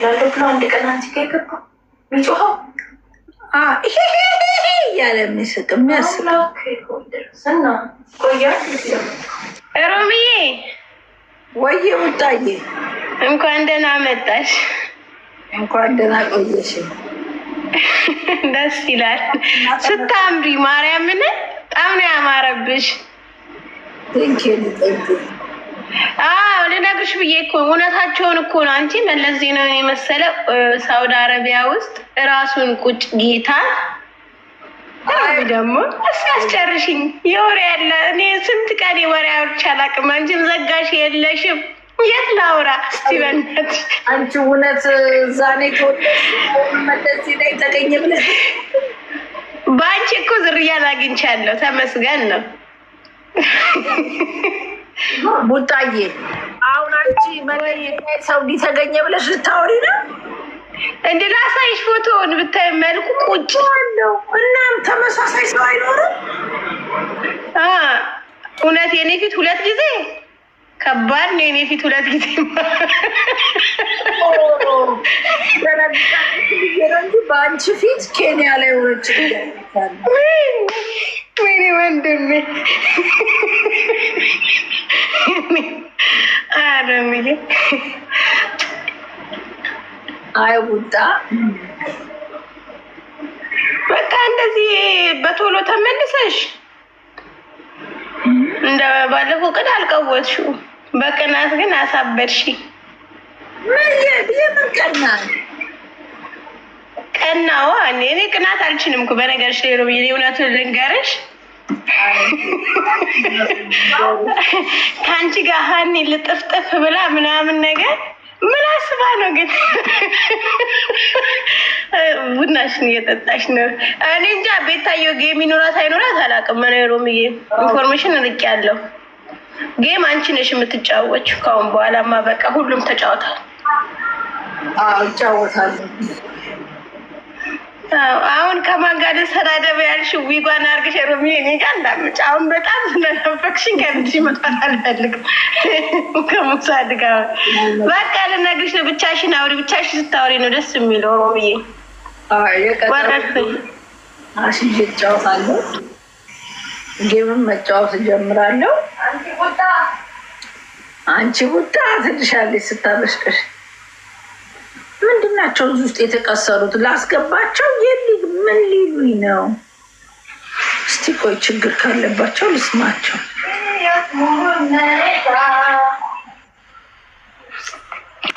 ለአውሮፕላን አንድ ቀን አንቺ ጋር ገባ የሚጮኸው እያለ የሚስቅ የሚያስቅ እና ቆያ ሮምዬ ወይዬ ውጣዬ እንኳን ደህና መጣሽ። እንኳን ደህና ቆየሽ። ደስ ይላል ስታምሪ። ማርያምን በጣም ነው ያማረብሽ። ልነግርሽ ብዬ እኮ እውነታቸውን እኮ ነው። አንቺ መለስ ዜናዊን የመሰለ ሳውዲ አረቢያ ውስጥ ራሱን ቁጭ ጌታ ደግሞ አስጨርሽኝ። የወሬ ያለ እኔ ስንት ቀን የወሬ አውርቼ አላውቅም። አንቺም ዘጋሽ የለሽም። የት ላውራ እስቲ በእናትሽ። አንቺ እውነት ዛኔ ተወለድሽ መለስ ዜናዊ ተገኘ ብለሽ በአንቺ እኮ ዝርያ አግኝቻለሁ። ተመስገን ነው። ቡጣዬ አሁን አንቺ ሳውዲ ተገኘ ብለሽ ልታወሪ ነው? እንደ ላሳይሽ ፎቶውን ብታይ መልኩ ቁጭ አለው። እናም ተመሳሳይ ሰው አይኖርም። እውነት የኔ ፊት ሁለት ጊዜ ከባድ ነው። የኔ ፊት ሁለት ጊዜ በአንቺ ፊት ኬንያ ላይ ሆነች። ወይኔ ወንድሜ አረምዬ አይ ቡጣ በቃ እንደዚህ በቶሎ ተመልሰሽ እንደ ባለፈው ቀን አልቀወጥሽው። በቅናት ግን አሳበድሽ። የምን ቀናት? ቀናዋ እኔ ቅናት አልችልም እኮ በነገርሽ ላይ ነው። እውነቱን ልንገርሽ ከአንቺ ጋር ሀኒ ልጥፍጥፍ ብላ ምናምን ነገር ምን አስባ ነው? ግን ቡናሽን እየጠጣሽ ነው። እኔ እንጃ ቤታየው ጌም ይኖራት አይኖራት አላውቅም። ሮምዬ ኢንፎርሜሽን ርቅ ያለው ጌም አንቺ ነሽ የምትጫወችው። ካሁን በኋላማ በቃ ሁሉም ተጫወታል። እጫወታለሁ። አሁን ከማን ጋር ልሰዳደብ ያልሽው? ዊጓን አድርገሽ ሮምዬ እኔ ጋር እንዳትመጪ። አሁን በጣም ስለናፈቅሽኝ ከብትሽ መጥፋት አልፈልግም። ከሙሳድ ጋር በቃ ልነግርሽ ነው። ብቻሽን አውሪ። ብቻሽን ስታወሪ ነው ደስ የሚለው ሮምዬ። አሽዬ እጫወታለሁ። ጌምም መጫወት እጀምራለሁ። አንቺ ቡጣ ትልሻለች ስታበሽቀሽ። ምንድን ናቸው እዚህ ውስጥ የተቀሰሩት? ላስገባቸው ምን ሊሉኝ ነው? እስቲ ቆይ ችግር ካለባቸው ልስማቸው።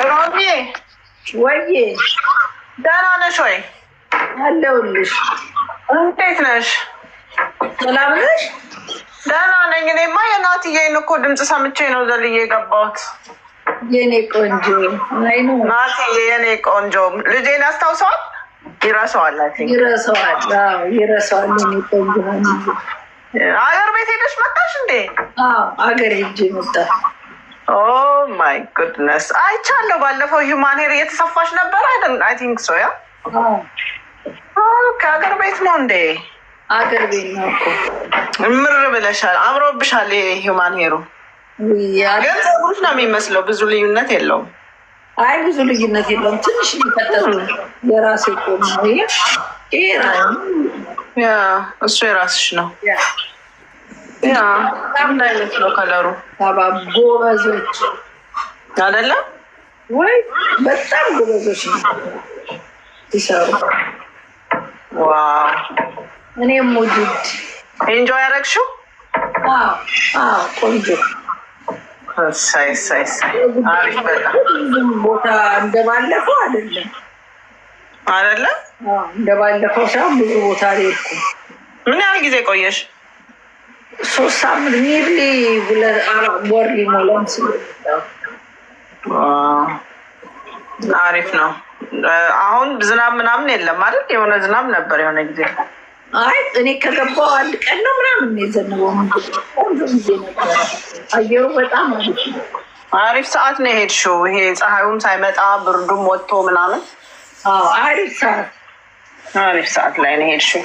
ሮምዬ ወይዬ ደህና ነሽ ወይ? አለሁልሽ። እንዴት ነሽ? ሰላም ነሽ? ደህና ነኝ። እኔማ የናትዬን እኮ ድምፅ ሰምቼ ነው ዘልዬ የገባሁት። የኔ ቆንጆ ናትዬ፣ የኔ ቆንጆ ልጄን ያስታውሰዋል? ይረሳዋል። ይረሳዋል። የኔ ቆንጆ አገር ቤት ሄደሽ መጣሽ እንዴ? አገር ሄጄ መጣ። ኦ ማይ ጉድነስ፣ አይቻለሁ። ባለፈው ሂውማን ሄር እየተሰፋሽ ነበር አይደል? አይ ቲንክ ሶ። ያ ከአገር ቤት ነው እንዴ? አገር ቤት ነው እኮ። እምር ብለሻል፣ አምሮብሻል። ሂውማን ሄሩ ግን ፀጉርሽ ነው የሚመስለው። ብዙ ልዩነት የለውም። አይ ብዙ ልዩነት የለውም። ትንሽ ሊፈጠሩ የራሴ ቆም ነው። እሱ የራስሽ ነው። ምን አይነት ነው ከለሩ? ጎበዞች አይደለም ወይ? በጣም ጎበዞች ነው ይሰሩ። ዋው! እኔም ውድድ ኢንጆይ ያደረግሽው? ቆንጆ አሪፍ። በጣም ቦታ እንደባለፈው አይደለም። እንደባለፈው ሳይሆን ብዙ ቦታ አልሄድኩም። ምን ያህል ጊዜ ቆየሽ? 3 ሳምንት ኒርሊ ወር ሊሞላን አሪፍ ነው። አሁን ዝናብ ምናምን የለም አይደል? የሆነ ዝናብ ነበር የሆነ ጊዜ። አይ እኔ ከገባው 1 ቀን ነው ምናምን የዘነበው። ቆንጆ ጊዜ ነበረ። አየሩ በጣም አሪፍ ነው። አሪፍ ሰዓት ነው የሄድሽው። ይሄ ፀሐዩም ሳይመጣ ብርዱም ወጥቶ ምናምን አሪፍ ሰዓት ላይ ነው የሄድሽው።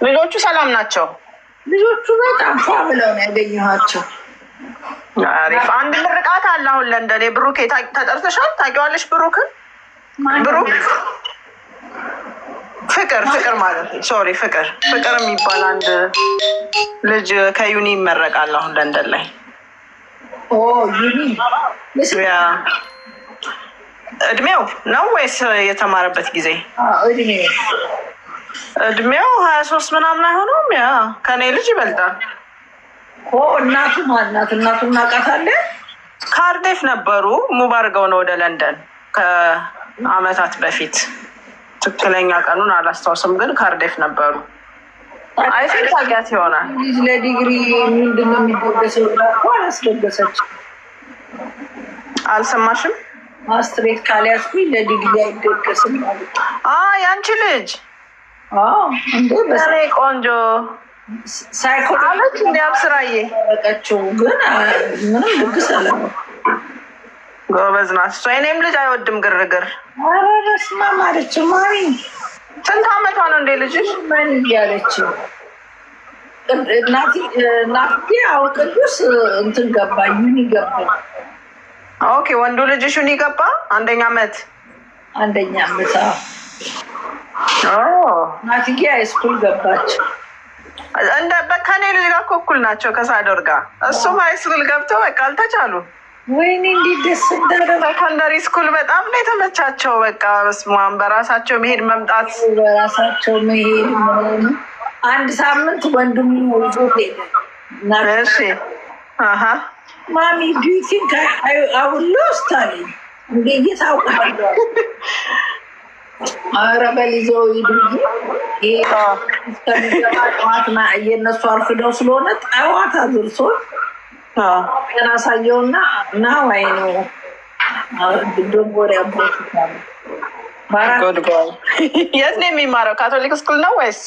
ልጆቹ ሰላም ናቸው? ልጆቹ በጣም ፏ ብለው ነው ያገኘኋቸው። አሪፍ። አንድ ምርቃት አለ አሁን ለንደን። ብሩኬ ተጠርተሻል? ታውቂዋለሽ ብሩክን? ብሩክ ፍቅር ማለት ሶሪ ፍቅር የሚባል አንድ ልጅ ከዩኒ ይመረቃል አሁን ለንደን ላይ። ዩኒ እድሜው ነው ወይስ የተማረበት ጊዜ? እድሜው 23 ምናምን አይሆነውም? ያ ከኔ ልጅ ይበልጣል። እናቱ ማናት? እናቱ እናውቃታለን። ካርዴፍ ነበሩ። ሙቭ አድርገው ነው ወደ ለንደን ከአመታት በፊት። ትክክለኛ ቀኑን አላስታውስም፣ ግን ካርዴፍ ነበሩ። አይፊል ታውቂያት ይሆናል። ለዲግሪ ምንድነው የሚደገሰው? አላስደገሰች። አልሰማሽም? ማስትሬት ካልያዝኩኝ ለዲግሪ አይደገስም ማለት ያንቺ ልጅ እንዴ ቆንጆ ሳይኮሎጂ እንዲያብስራዬ በቀችው፣ ግን ምንም ድግስ አለ። ጎበዝ ናት እሷ። የእኔም ልጅ አይወድም ግርግር። ኧረ በስመ አብ አለች። ማሪ ስንት አመቷ ነው እንዴ ልጅሽ? ምን እያለች እናቴ አዎ ቅዱስ እንትን ገባ፣ ዩኒ ገባ። ኦኬ ወንዱ ልጅሽ ዩኒ ገባ? አንደኛ አመት እናትዬ ሃይስኩል ገባች። ከኔ ልጅ ጋር እኮ እኩል ናቸው ከሳዶር ጋር። እሱም ሃይስኩል ገብቶ በቃ አልተቻሉ። ወይኔ እንዴት ደስ እንዳለ። ሰከንደሪ ስኩል በጣም ነው የተመቻቸው። በቃ በስማም በራሳቸው መሄድ መምጣት፣ በራሳቸው መሄድ ምናምን። አንድ ሳምንት ወንድሙ ይዞት ሄደ። እሺ ማሚ ዱ ዩ ቲንክ አይ ውል ሎስት አለኝ። እንዴ እየታውቃለሁ። ኧረ በሊዘው ሂዱ። እስከሚገባ ጠዋት የእነሱ አርፍደው ስለሆነ ጠዋት አድርሶት ያሳየውና ዋይ ነው ዶንጎሪ አቦታል። የት ነው የሚማረው? ካቶሊክ ስኩል ነው ወይስ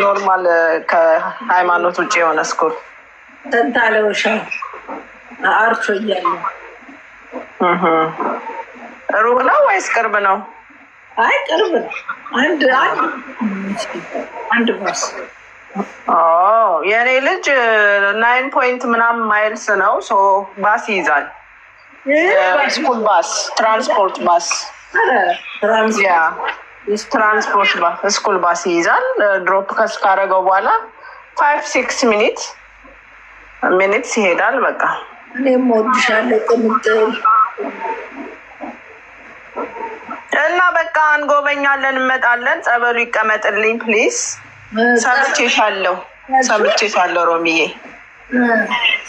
ኖርማል ከሃይማኖት ውጭ የሆነ ስኩል? ተንታለውሻ አርቾ እያለ። ሩቅ ነው ወይስ ቅርብ ነው? አይ ቅርብ ነው። አንድ ባስ። የእኔ ልጅ 9 ፖይንት ምናምን ማይልስ ነው። ባስ ይይዛል። ስኩል ባስ፣ ትራንስፖርት ባስ፣ ትራንስፖርት ባስ፣ ስኩል ባስ ይይዛል። ድሮፕ ከስ ካደረገው በኋላ 5-6 ሚኒትስ ይሄዳል። በቃ እኔም ወድሻለሁ ቅምጥል እና በቃ እንጎበኛለን፣ እንመጣለን። ጸበሉ ይቀመጥልኝ ፕሊዝ። ሰምቼሻለሁ ሮሚዬ፣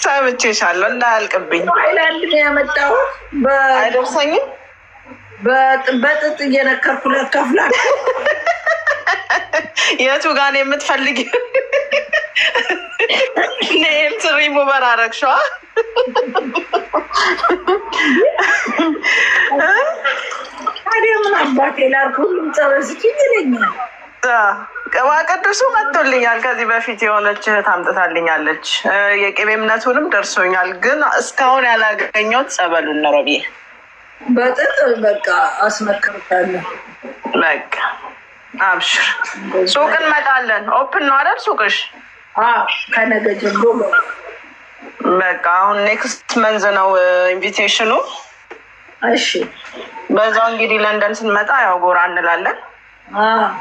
ሰምቼሻለሁ። እንዳያልቅብኝ። ሃይላንድ ነው ያመጣሁት። አይደርሰኝም። በጥጥ እየነከርኩ ለከፍላል። የቱ ጋር ነው የምትፈልጊው? ኔል ስሪ ሙበራረግ ሸዋ ታዲያ ምን አባቴ ላድርግ? ሁሉም ጸበስች ይለኛል። ቅባ ቅዱሱ መጥቶልኛል። ከዚህ በፊት የሆነች እህት አምጥታልኛለች። የቅቤ እምነቱንም ደርሶኛል። ግን እስካሁን ያላገኘሁት ጸበሉን ነው። ረብዬ በጥጥ በቃ አስመክርታለሁ። በቃ አብሽር። ሱቅ እንመጣለን። ኦፕን ነው አይደል ሱቅሽ? ከነገ ጀምሮ በቃ አሁን ኔክስት መንዝ ነው ኢንቪቴሽኑ። እሺ በዛው እንግዲህ ለንደን ስንመጣ ያው ጎራ እንላለን።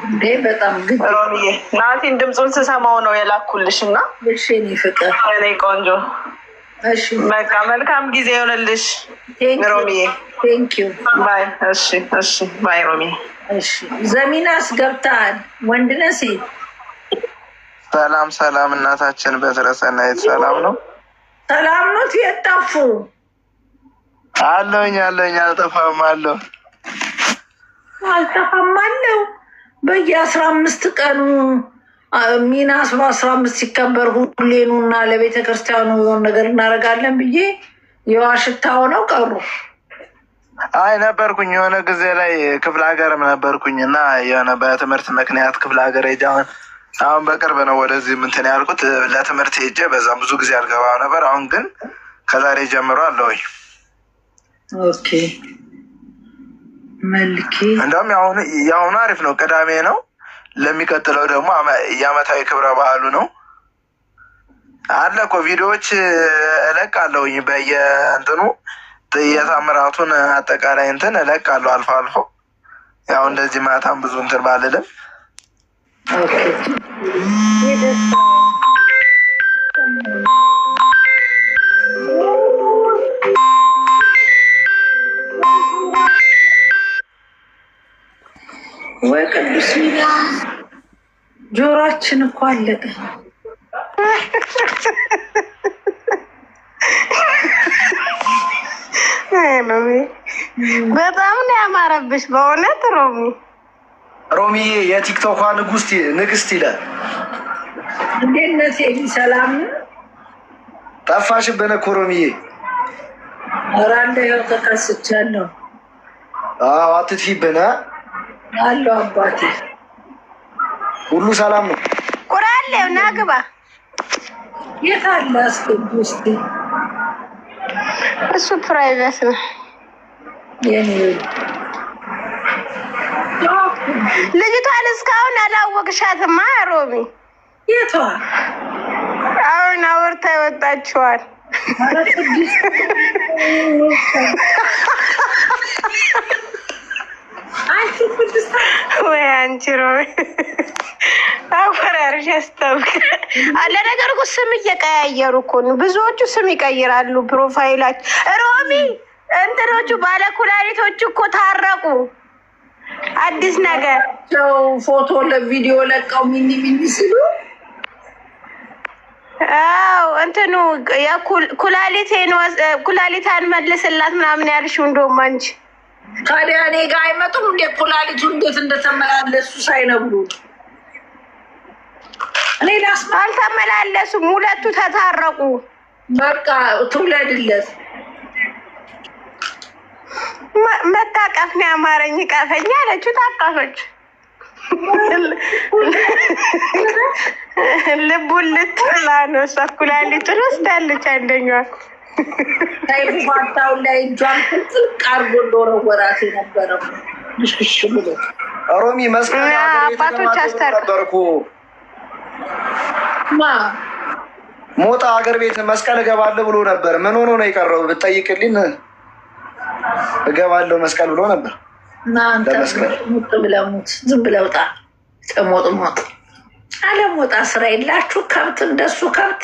እንዴ በጣም ግድ ሮሚዬ፣ ናቲን ድምፁን ስሰማው ነው የላኩልሽ እና እሺ እኔ ፍቅር እኔ ቆንጆ። እሺ በቃ መልካም ጊዜ ይሆንልሽ ሮሚዬ። ቴንክ ዩ ባይ። እሺ ባይ ሮሚዬ። እሺ ዘሚናስ ገብተሃል? ወንድ ነህ ሴት? ሰላም እናታችን በትረሰናየት ሰላም ነው። ሰላም ነው። የጠፉ አለሁኝ አልጠፋም አለሁ። አልጠፋም አለው። በየ15 ቀኑ ሚናስ በ15 ሲከበር ሁሌኑ እና ለቤተ ክርስቲያኑ የሆነ ነገር እናደርጋለን ብዬ የዋሽታ ሆነው ቀሩ። አይ ነበርኩኝ የሆነ ጊዜ ላይ ክፍለ ሀገርም ነበርኩኝ እና የሆነ በትምህርት ምክንያት ክፍለ ሀገር ሄጄ አሁን በቅርብ ነው ወደዚህ ምንትን ያልኩት ለትምህርት ሄጄ በዛም ብዙ ጊዜ አልገባም ነበር። አሁን ግን ከዛሬ ጀምሮ አለሁኝ። ኦኬ መልኬ እንደውም የአሁኑ አሪፍ ነው። ቅዳሜ ነው። ለሚቀጥለው ደግሞ የአመታዊ ክብረ በዓሉ ነው አለ እኮ ቪዲዮዎች እለቃለሁኝ በየእንትኑ የታምራቱን አጠቃላይ እንትን እለቃለሁ አልፎ አልፎ። ያው እንደዚህ ማታም ብዙ እንትን ባልልም ወይ ቅዱስ ሚካኤል ጆሮአችን እኮ አለቀ። በጣም ነው ያማረብሽ በእውነት ሮሚዬ የቲክቶኳ ንግስት ይላል። እንዴት ነህ ቴዲ? ሰላም ጠፋሽብን እኮ ሮሚዬ። ኧረ እንደው ተከስቻለሁ። አዎ አትጥፊብን አለው አባቴ። ሁሉ ሰላም ነው? ቁራሌው ና ግባ። የት አለ አስገቢ እስኪ። እሱ ፕራይቬት ነው የኔ ልጅቷን እስካሁን አላወቅሻትማ ሮሚ? የቷ? አሁን አውርታ ይወጣችኋል። ወይ አንቺ ሮሚ አወራርሽ ያስታውቃል። ለነገሩ እኮ ስም እየቀያየሩ እኮ ነው ብዙዎቹ፣ ስም ይቀይራሉ ፕሮፋይላቸው። ሮሚ እንትኖቹ ባለኩላሊቶቹ እኮ ታረቁ። አዲስ ነገር ሰው ፎቶ ለቪዲዮ ለቀው ሚኒ ሲሉ አው እንትኑ ኩላሊታን መልስላት ምናምን ያልሽው እንደውም አንቺ ታዲያ እኔ ጋር አይመጡም እንዴ? ኩላሊቱ እንዴት እንደተመላለሱ ሳይነግሩ እኔ አልተመላለሱም። ሁለቱ ተታረቁ። በቃ ትውለድለት። መታቀፍ ነው ያማረኝ። ቀፈኛ አለችው። ታቀፈች። ልቡን ልትላ ነው እሷ። ኩላሊቱን ወስዳለች አንደኛዋ። ታይፉ ፋታው ላይ እጇን ጥልቅ አርጎ እንደወረወራት የነበረው ሽሽ ብሎ ሮሚ መስቀል አባቶች አስተርኩ ማ ሞጣ ሀገር ቤት መስቀል እገባለሁ ብሎ ነበር። ምን ሆኖ ነው የቀረው? ብትጠይቅልኝ እገባለሁ መስቀል ብሎ ነበር። እናንተ ሙጥ ብለሙት ዝም ብለው ጣ ሞጥ አለሞጣ ስራ የላችሁ ከብት እንደሱ ከብት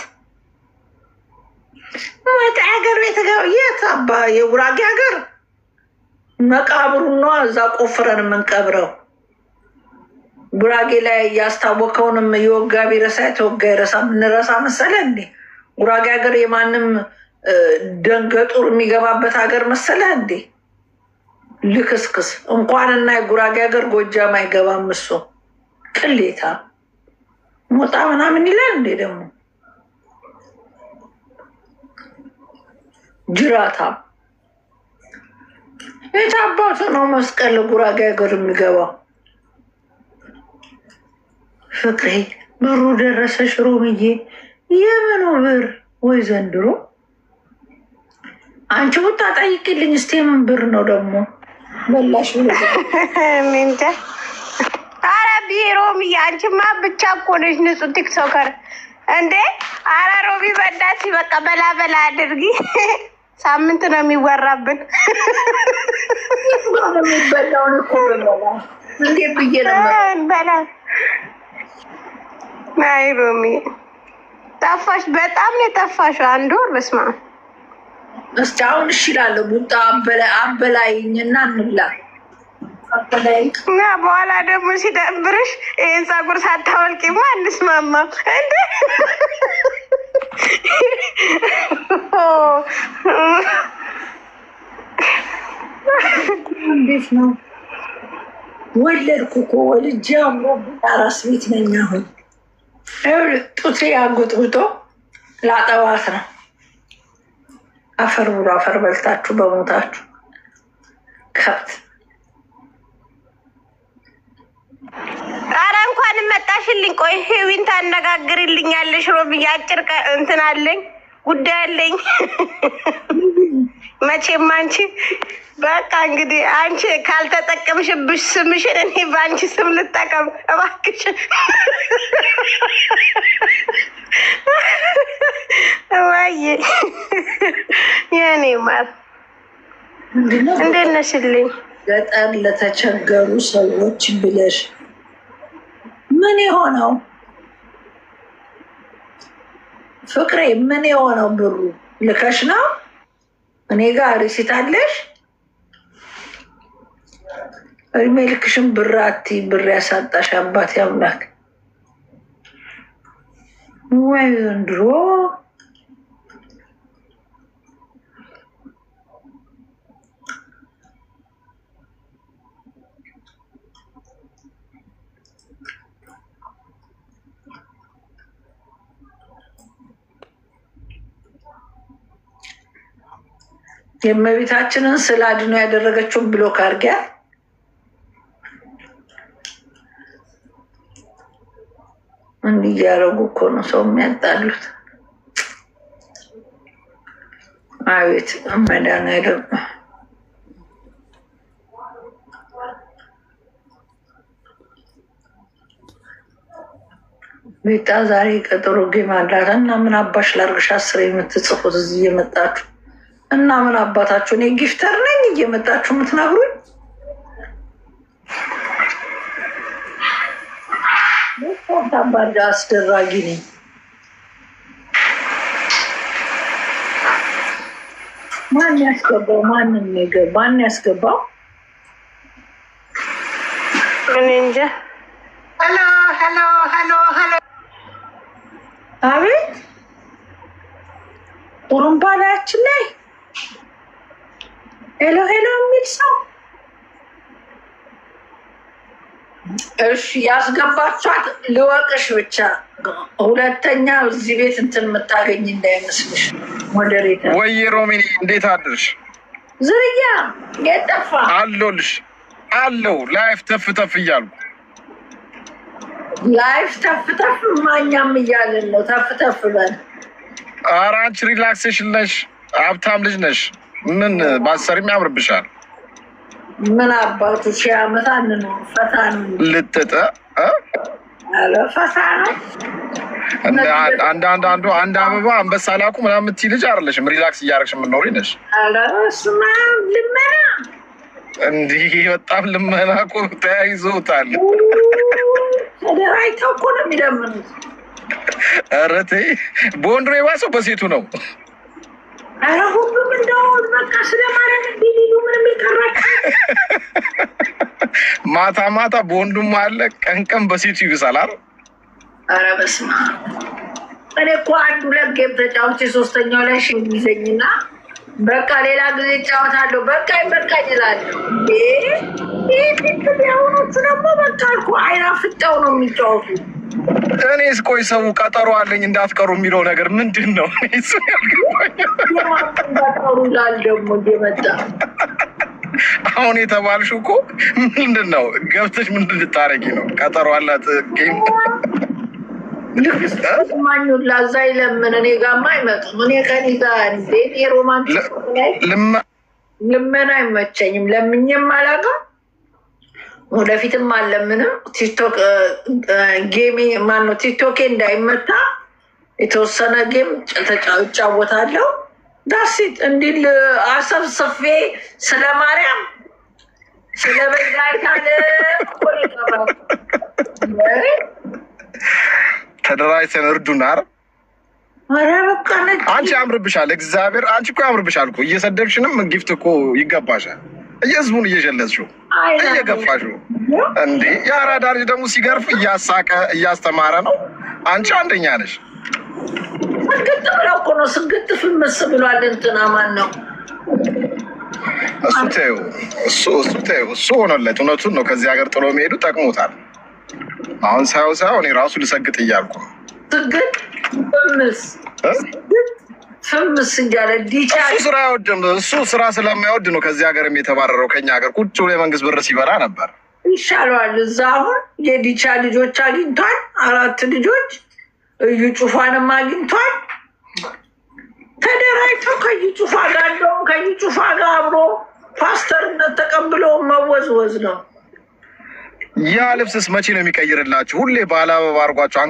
ሞጣ ሀገር ቤት የት አባ የጉራጌ ሀገር መቃብሩ ነው። እዛ ቆፍረን የምንቀብረው ጉራጌ ላይ ያስታወቀውንም የወጋ ቢረሳ የተወጋ ይረሳ የምንረሳ መሰለ እንዴ? ጉራጌ ሀገር የማንም ደንገጡር የሚገባበት ሀገር መሰለ እንዴ? ልክስክስ እንኳን እና የጉራጌ ሀገር ጎጃም አይገባም። እሱ ቅሌታ ሞጣ ምናምን ይላል እንዴ? ደግሞ ጅራታ የታባቱ ነው መስቀል ጉራጌ ሀገር የሚገባው? ፍቅሬ ብሩ ደረሰሽ ሮምዬ? የምኑ ብር? ወይ ዘንድሮ አንቺ ቡታ ጠይቅልኝ እስቲ ምን ብር ነው ደግሞ በላሽ ብሎ እንዴ? አረ ሮምዬ አንቺማ ብቻ እኮ ነሽ ንጹህ ቲክቶከር እንዴ? አረ ሮሚ በዳች በቃ በላ አድርጊ። ሳምንት ነው የሚወራብን። የሚበላውን እኮ እንዴ ብዬ በላ። አይ ሮሚ ጠፋሽ፣ በጣም ነው የጠፋሽው። አንድ ወር በስማ እስቲ አሁን እሺ እላለሁ። ቡጣ አበላይኝና እንብላ እና በኋላ ደግሞ ሲደብርሽ ይህን ፀጉር ሳታወልቂማ አንስማማም እንዴ? እንዴት ነው? ወለድኩ እኮ ወልጄ አራስ ቤት ነኝ አሁን። ጡቴ አጉጥጉጦ ላጠዋት ነው። አፈር ብሎ አፈር በልታችሁ በሞታችሁ ከብት። ኧረ እንኳን መጣሽልኝ። ቆይ ሄዊን ታነጋግርልኛለሽ ሮብዬ። አጭር እንትን አለኝ ጉዳይ አለኝ። መቼም አንቺ በቃ እንግዲህ አንቺ ካልተጠቀምሽብሽ ስምሽን እኔ በአንቺ ስም ልጠቀም እባክሽ። ወይ የኔ ማር እንዴት ነሽልኝ? ገጠር ለተቸገሩ ሰዎች ብለሽ ምን የሆነው ፍቅሬ? ምን የሆነው ብሩ ልከሽ ነው? እኔ ጋር ሪሲት አለሽ? እድሜ ልክሽን ብር አትይ። ብር ያሳጣሽ አባት ያምላክ። ወይ ዘንድሮ የእመቤታችንን ስለ አድኖ ያደረገችውን ብሎክ አድርጊያ። እንዲህ እያደረጉ እኮ ነው ሰው የሚያጣሉት። አቤት መድኃኒዓለም። ቤታ ዛሬ ቀጠሮ ጌም አላት እና ምን አባሽ ላርግሽ? 10 የምትጽፉት እዚህ እየመጣችሁ እና ምን አባታችሁ? እኔ ጊፍተር ነኝ እየመጣችሁ የምትነግሩኝ? ታባዳ አስደራጊ ነኝ። ማን ያስገባው? ማንን ነገር ማን ያስገባው? እኔ እንጃ። ሄሎ ሄሎ ሄሎ ሄሎ። አቤት ጡሩምባ ላያችን ላይ ሄሎ ሄሎ የሚል ሰው። እሺ ያስገባችኋት ልወቅሽ ብቻ። ሁለተኛ እዚህ ቤት እንትን የምታገኝ እንዳይመስልሽ። ሞዴሬተር ወይ ሮሚኒ እንዴት አድርሽ? ዝርያ የጠፋ አለሁልሽ አለው። ላይፍ ተፍ ተፍ እያልኩ ላይፍ ተፍ ተፍ ማኛም እያልን ነው። ተፍ ተፍ በል። ኧረ አንቺ ሪላክሴሽን ነሽ፣ ሀብታም ልጅ ነሽ። ምን ባሰሪም ያምርብሻል። ምን አባቱ 1000 ዓመት አንኖር። ፈታ ነው ልጥጥ አለ ፈታ ነው። አንድ አበባ አንበሳ ላኩ ምናምን የምትይ ልጅ አይደለሽም። ሪላክስ እያደረግሽ የምትኖሪ ነሽ። አለ እሱማ ልመና እንዲህ በጣም ልመና እኮ ተያይዞታል። ተደራጅተው እኮ ነው የሚለምኑት። ኧረ ተይ፣ በወንድ ነው የባሰው በሴቱ ነው። ኧረ ሁሉም እንደው በቃ ስለማለት እንዲሉ ምንም የቀራቸው ማታ ማታ በወንዱም አለ፣ ቀን ቀን በሴቱ ይብሳል። ኧረ በስመ አብ። እኔ እኮ 1-2 ጌም ተጫውቼ 3ኛው ላይ ይዘኝና በቃ ሌላ ጊዜ እጫወታለሁ በቃኝ እላለሁ። የሆኖቹ ደግሞ በቃ እኮ አይናፍጠው ነው የሚጫወቱ። እኔስ ቆይ ሰው ቀጠሮ አለኝ እንዳትቀሩ የሚለው ነገር ምንድን ነው? ቀጠሩ ይላል ደግሞ እየመጣ። አሁን የተባልሽው እኮ ምንድን ነው? ገብተሽ ምንድን ልታረጊ ነው? ቀጠሮ አላት ጌም ማኙላ እዛ ይለምን። እኔ ጋማ አይመጡም። እኔ ከኔ ጋር እንዴ የሮማንቲክ ልመና አይመቸኝም። ለምኝም አላውቅም፣ ወደፊትም አለምንም። ቲክቶክ ጌሜ ማነው ቲክቶኬ እንዳይመታ የተወሰነ ጌም እጫወታለሁ። ዳሲት እንዲል አሰብስፌ ስለ ማርያም ስለ በዛይታለ ተደራጅተን እርዱናር። አንቺ ያምርብሻል፣ እግዚአብሔር አንቺ እኮ ያምርብሻል እኮ። እየሰደብሽንም ጊፍት እኮ ይገባሻል። ህዝቡን እየሸለስሽው እየገፋሽው እንዴ። የአራዳ ልጅ ደግሞ ሲገርፍ እያሳቀ እያስተማረ ነው። አንቺ አንደኛ ነሽ። ስግጥ ብለው እኮ ነው። ስግጥ ፍምስ ብሏል። እንትና ማን ነው እሱ? ተይው እሱ ሆነለት። እውነቱን ነው። ከዚህ ሀገር ጥሎ መሄዱ ጠቅሞታል። አሁን ሳይሆን እኔ ራሱ ልሰግጥ እያልኩ ስግጥ ፍምስ እያለ እሱ ስራ አይወድም። እሱ ስራ ስለማይወድ ነው ከዚህ ሀገርም የተባረረው። ከኛ ሀገር ቁጭ ብሎ የመንግስት ብር ሲበላ ነበር። ይሻለዋል። እዛ አሁን የዲቻ ልጆች አግኝቷል። 4 ልጆች እዩ ጩፋንም አግኝቷል። ተደራጅተው ከዩ ጩፋ ጋር እንደውም ከዩ ጩፋ ጋር አብሮ ፓስተርነት ተቀብለው መወዝወዝ ነው። ያ ልብስስ መቼ ነው የሚቀይርላችሁ? ሁሌ ባለ አበባ አድርጓቸው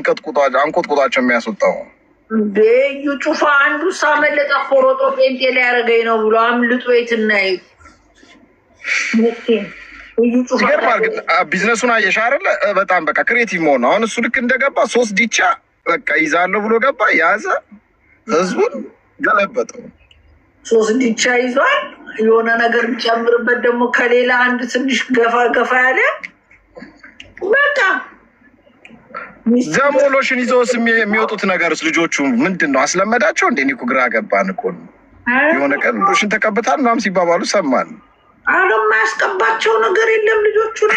አንቆጥቁጧቸው የሚያስወጣው እንዴ? እዩ ጩፋ አንዱ ሳመለጠ ኮሮጦ ጴንጤ ላይ ያደረገኝ ነው ብሎ አምልጦ የትና ይገርማል። ግን ቢዝነሱን አየሽ አይደለ? በጣም በቃ ክሬቲቭ መሆን ነው። አሁን እሱ ልክ እንደገባ 3 ዲቻ በቃ ይዛለሁ ብሎ ገባ፣ ያዘ፣ ህዝቡን ገለበጠው። 3 ዲቻ ይዟል። የሆነ ነገር ቢጨምርበት ደግሞ ከሌላ አንድ ትንሽ ገፋ ያለ በቃ ዘሞሎሽን ይዘውስ የሚወጡት ነገርስ ልጆቹ ምንድን ነው? አስለመዳቸው እንዴ? እኔ እኮ ግራ ገባን እኮ። የሆነ ቀን ሎሽን ተቀብታል ምናምን ሲባባሉ ሰማን። የማያስቀባቸው ነገር የለም። ልጆቹን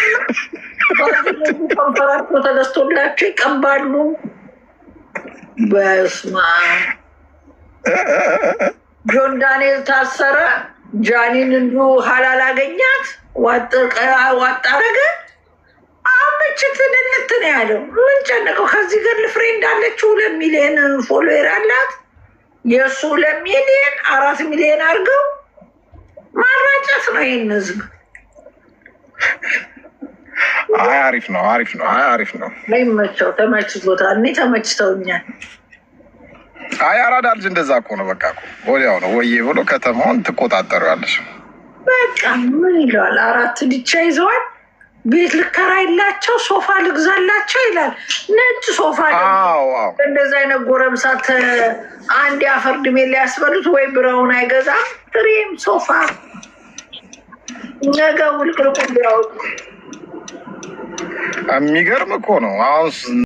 ከንፈራቸው ተገዝቶላቸው ይቀባሉ። በስመ አብ። ጆን ዳንኤል ታሰረ። ጃኒን እንዲሁ ሀላል አገኛት፣ ዋጥ አረገ። አመችትን እንትን ያለው ምን ጨነቀው? ከዚህ ገር ፍሬንድ አለችው 2 ሚሊዮን ፎሎዌር አላት። የእሱ 2 ሚሊዮን 4 ሚሊዮን አድርገው ማራጨት ነው ይህን ህዝብ። አሪፍ ነው። አሪፍ ነው። ይመቸው። ተመችቶታል። እኔ ተመችተውኛል። አራዳ ልጅ እንደዛ እኮ ነው። በቃ ወዲያው ነው ወዬ ብሎ ከተማውን ትቆጣጠሪዋለሽ። በቃ ምን ይለዋል? 4 ዲቻ ይዘዋል። ቤት ልከራይላቸው፣ ሶፋ ልግዛላቸው ይላል። ነጭ ሶፋ እንደዚ አይነት ጎረምሳት አንድ የአፈር ድሜ ሊያስበሉት ወይ ብረውን አይገዛም። ትሪም ሶፋ ነገ ውልቅልቁ ቢያወጡ የሚገርም እኮ ነው አሁን